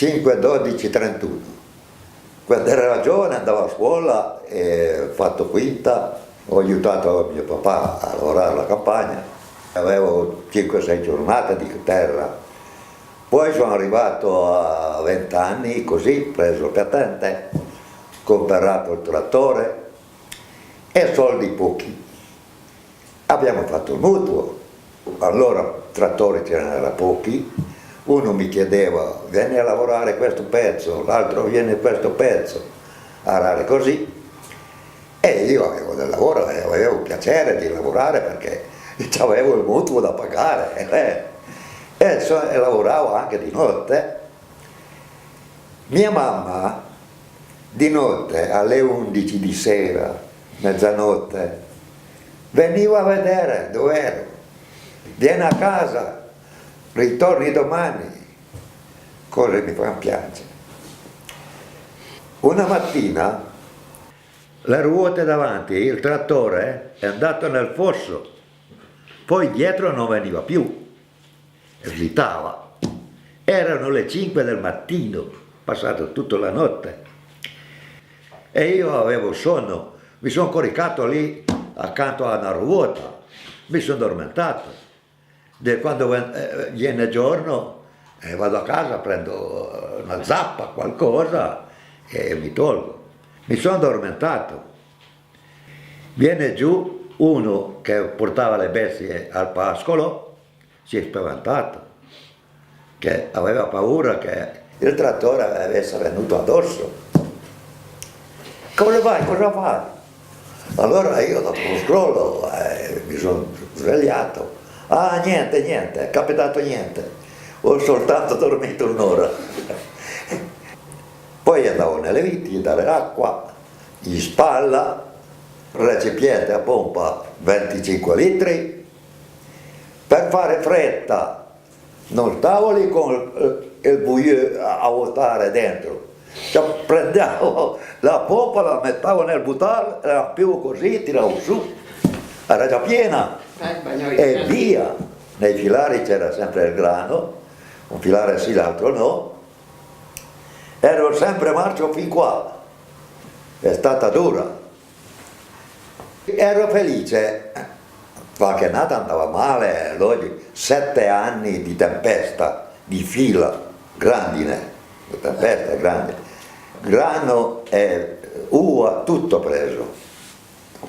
5, 12, 31. Quando ero giovane andavo a scuola e ho fatto quinta, ho aiutato mio papà a lavorare alla campagna, avevo 5-6 giornate di terra. Poi sono arrivato a 20 anni, così, preso patente, comprato il trattore e soldi pochi. Abbiamo fatto il mutuo, allora trattori ce n'era pochi, uno mi chiedeva vieni a lavorare questo pezzo, l'altro viene questo pezzo, arare così, e io avevo del lavoro e avevo piacere di lavorare perché avevo il mutuo da pagare e lavoravo anche di notte. Mia mamma di notte alle 11 di sera, mezzanotte, veniva a vedere dove ero, vieni a casa, ritorni domani, cose mi fanno piangere. Una mattina le ruote davanti, il trattore è andato nel fosso, poi dietro non veniva più, slittava. Erano le 5 del mattino, passato tutta la notte, e io avevo sonno, mi sono coricato lì accanto a una ruota, mi sono addormentato. Quando viene giorno vado a casa, prendo una zappa, qualcosa e mi tolgo. Mi sono addormentato. Viene giù uno che portava le bestie al pascolo, si è spaventato, che aveva paura che il trattore avesse venuto addosso. Come vai? Cosa fai? Allora io dopo lo scrollo mi sono svegliato. Ah, niente, è capitato niente. Ho soltanto dormito un'ora. Poi andavo nelle viti a dare acqua, in spalla, recipiente a pompa 25 litri. Per fare fretta non stavo lì con il bouillon a vuotare dentro. Cioè, prendevo la pompa, la mettevo nel butano, era più così, tiravo su, era già piena e via. Nei filari c'era sempre il grano, un filare sì, l'altro no. Ero sempre marcio fin qua, è stata dura. Ero felice, qualche nata andava male, 7 anni di tempesta, di fila, grandine, tempesta grande, grano e uva, tutto preso.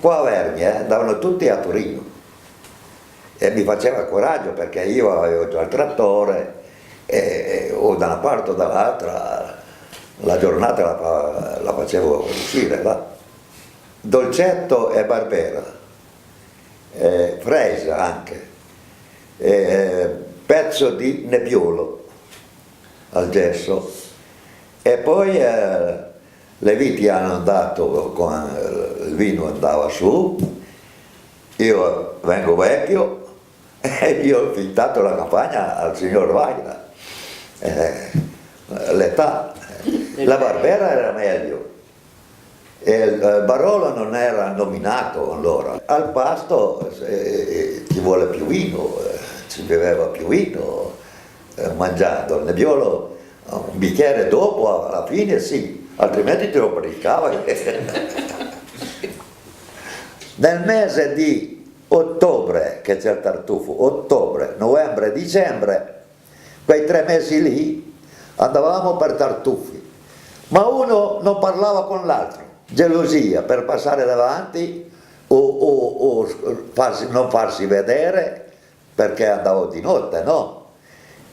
Qua a Vermi andavano tutti a Torino e mi faceva coraggio perché io avevo già il trattore e o da una parte o dall'altra la giornata la facevo uscire là. Dolcetto e Barbera, Fresa anche, pezzo di Nebbiolo al gesso, e poi le viti hanno dato, il vino andava su, io vengo vecchio e io ho affittato la campagna al signor Vaina, l'età, la Barbera era meglio. E il Barolo non era nominato allora. Al pasto ci vuole più vino, si beveva più vino mangiando. Il Nebbiolo un bicchiere dopo, alla fine sì, altrimenti te lo predicava. Nel mese di ottobre, che c'è il tartufo, ottobre, novembre, dicembre, quei 3 mesi lì andavamo per tartufi, ma uno non parlava con l'altro. Gelosia per passare davanti o non farsi vedere perché andavo di notte, no?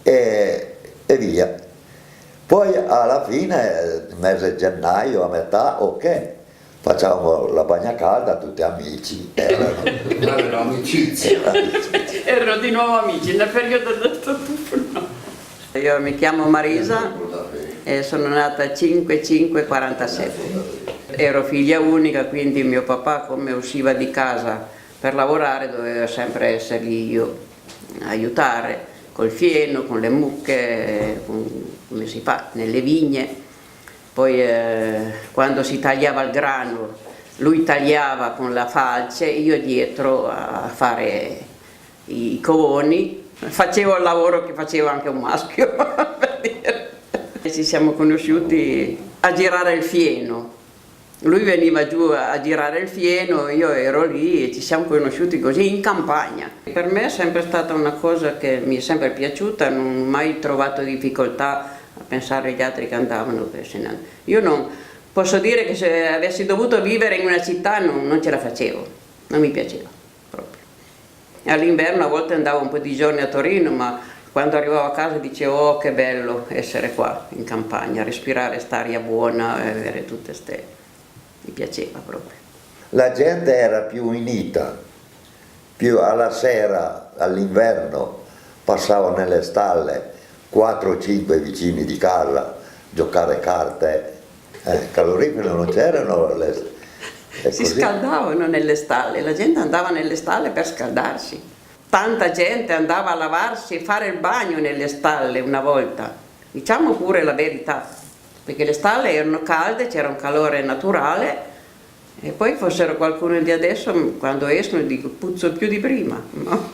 E via. Poi alla fine, mese gennaio, a metà, ok, facciamo la bagna calda, tutti amici. Erano amicizie. Erano di nuovo amici nel periodo del tartufo, no. Io mi chiamo Marisa e sono nata 5-5-47. Ero figlia unica, quindi mio papà, come usciva di casa per lavorare, doveva sempre essere lì io a aiutare col fieno, con le mucche, come si fa nelle vigne. Poi quando si tagliava il grano, lui tagliava con la falce, io dietro a fare i covoni. Facevo il lavoro che faceva anche un maschio, per dire. Ci siamo conosciuti a girare il fieno. Lui veniva giù a girare il fieno, io ero lì e ci siamo conosciuti così in campagna. Per me è sempre stata una cosa che mi è sempre piaciuta, non ho mai trovato difficoltà a pensare agli altri che andavano. Io non posso dire che se avessi dovuto vivere in una città non ce la facevo, non mi piaceva proprio. All'inverno a volte andavo un po' di giorni a Torino, ma quando arrivavo a casa dicevo oh che bello essere qua in campagna, respirare quest'aria buona, avere tutte ste... mi piaceva proprio. La gente era più unita, più alla sera, all'inverno, passavo nelle stalle 4 o 5 vicini di casa, giocare carte, caloriferi non c'erano. Si scaldavano nelle stalle, la gente andava nelle stalle per scaldarsi. Tanta gente andava a lavarsi e fare il bagno nelle stalle una volta, diciamo pure la verità, perché le stalle erano calde, c'era un calore naturale e poi fossero qualcuno di adesso, quando escono dico puzzo più di prima, no?